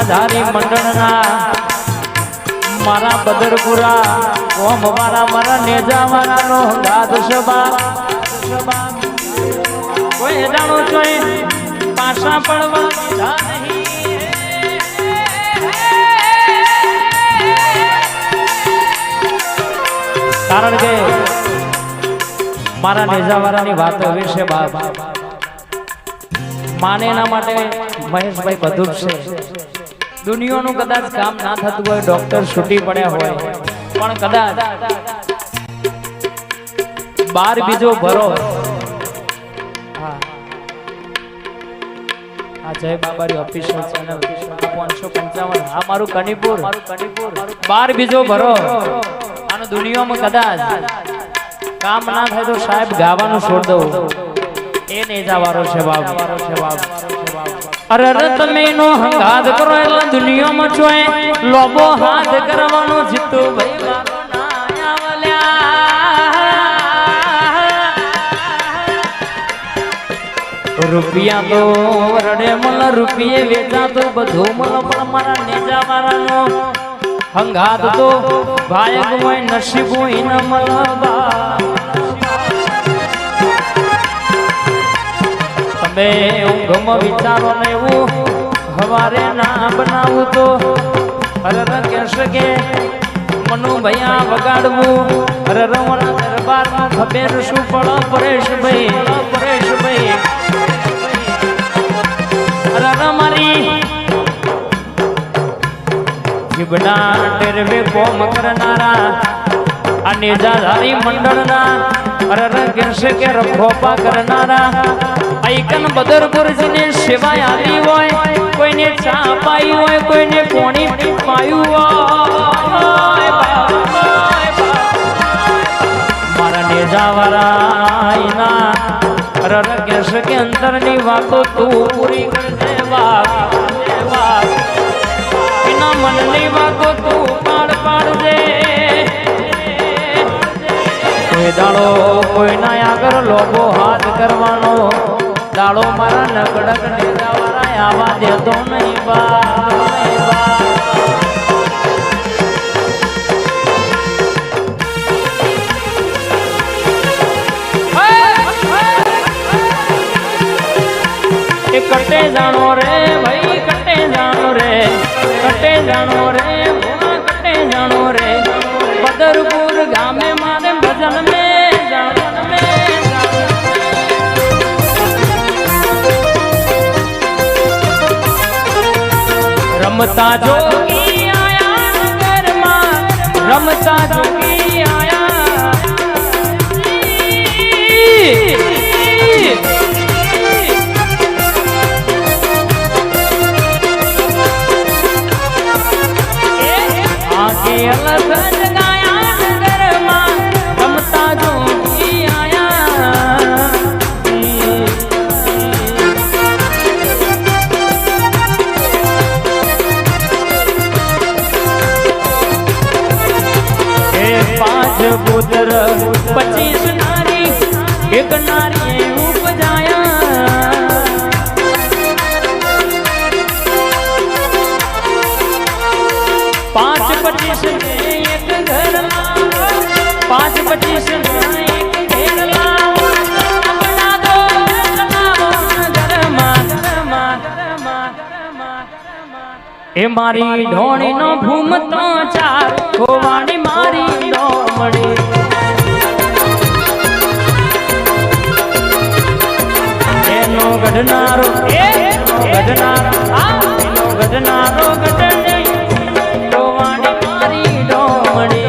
ધારી મંડળના મારા બદરપુરા ઓમ મારા મારા નેજા મારાનો ગાદ સભા કોઈ જાણો છો પાછા પડવા દીધા નહીં કારણ કે મારા નેજાવાળાની વાતો વિશે બાપ માને એના માટે મહેશભાઈ બધું જ છે દુનિયાનું કદાચ કામ ના થતું હોય ડોક્ટર છૂટી પડ્યા હોય પણ કદાચ બાર બીજો ભરો આ જય બાબારી ઓફિશિયલ ચેનલ 555 આ મારું કનીપુર બાર બીજો ભરો આનો દુનિયામાં કદાચ કામ ના થાય તો સાહેબ ગાવાનું છોડ દઉં એ નેજાવાળો છે બાપ અરે તમે નો હંગાદ કરો એટલે દુનિયામાં જોય લોબો હાથ કરવાનો જીતો ભાઈ મારો ના આવલ્યા રૂપિયા તો રડે મલ રૂપિયે વેચા તો બધું મલ પણ મારા નેજા મારાનો હંગાદ તો ભાયક હોય નસીબ હોય ન મલબા તમે ઊંઘમાં વિચારો ને એવું હવારે ના બનાવું તો અરર કહેશે કે મનુ ભૈયા વગાડવું અરર મને દરબારમાં ખબર શું પડો પરેશભાઈ અરર મારી જીબડા ટેરવે કોમ કરનારા આ નેજાધારી મંડળના અરર કહેશે કે રખોપા કરનારા આઈકન બદરપુરજીને સેવાય આવી હોય કોઈને ચા પાઈ હોય કોઈને પાણી પાયું હોય મારા નેજાવાળા અરર કહેશે કે અંતરની વાતો તું પૂરી કરજે બાપ એના મનની વાતો તું પાડજે કોઈ દાડો કોઈના આગળ લોભો હાથ કરવાનો દાડો મારા નકડક નેજાવાળા આવા દેતો નહીં બા એ કટે જાણો રે ભાઈ કટે જાણો રે કટે જાણો રે કટે જાણો રે બદરપુર ગામે મારે ભજન में रमता जोगी आया नगर में रमता जोगी आया आगे अलग पुत्र 25 नारी एक नारी उपजाया 5-25 ने एक घर 5-25 ने एक घेर अपना दो ए मारी ढोणी नो घूमतो चार खोवाणी मारी नो मड़ी एनो गढ़नारो गढ़नारो गढ़ने खोवाणी मारी नो मड़ी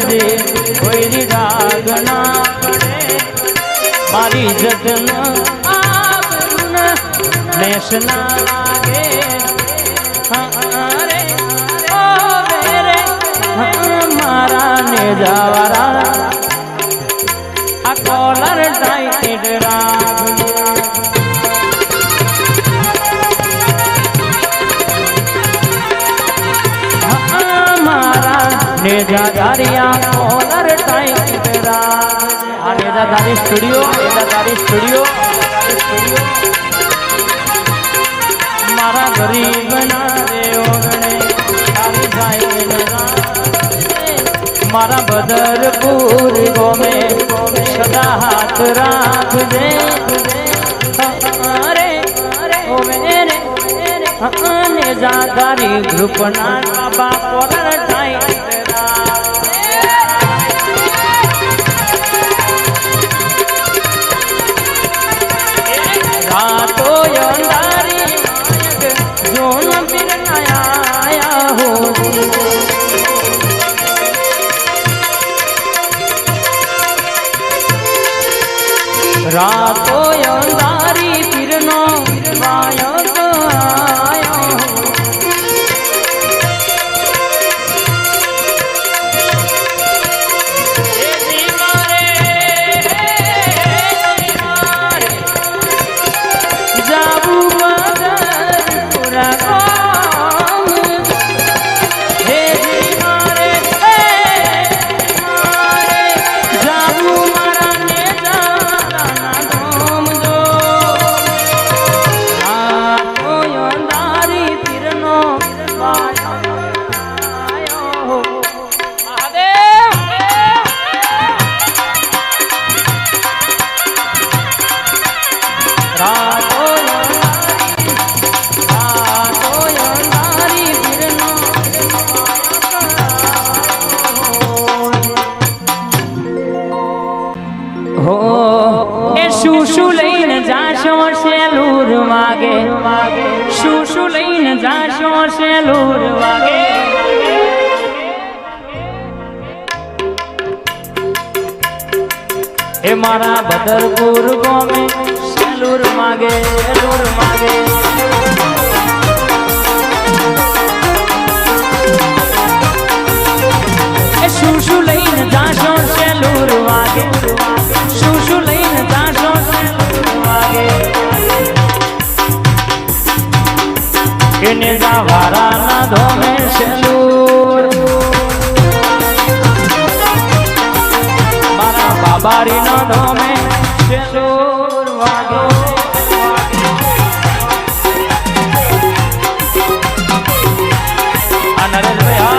દે કોઈ રાગ ના પડે મારી જતન આબરૂ નેશ ના લાગે રે ઓ મેરે મારા ને જાવારા આ કોલર ટાઈટ રાગ નેજાધારિયા કોલર ટાઈટ રાગ આ નેજાધારી સ્ટુડિયો મારા ગરીબ ના રે ઓગણે તારી જાય મારા બદરપુર ગોમે સદા હાથ રાખજે અરે ઓ મેરે નેજાધારી ગ્રુપ ના બાબા કોલર ટાઈટ रातो अंधारी जो न फिर आया हो रातो अंधारी फिर नो नायक आया हो શું લઈને જાશો સેલુર વાગે શું લઈને જાશો સેલુર વાગે એ મારા બદરપુર ગોમે સેલુર માગે એ શું લઈને જાશો સેલુર વાગે શું લઈને જાશો એને જાવારા ના ધોમે સેલુર મારા બાબારી ના ધોમે સેલુર વાગે આ નરેશભાઈ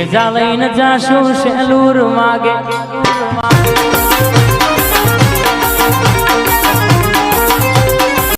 નેજા લઈને જાશું સેલુર માગે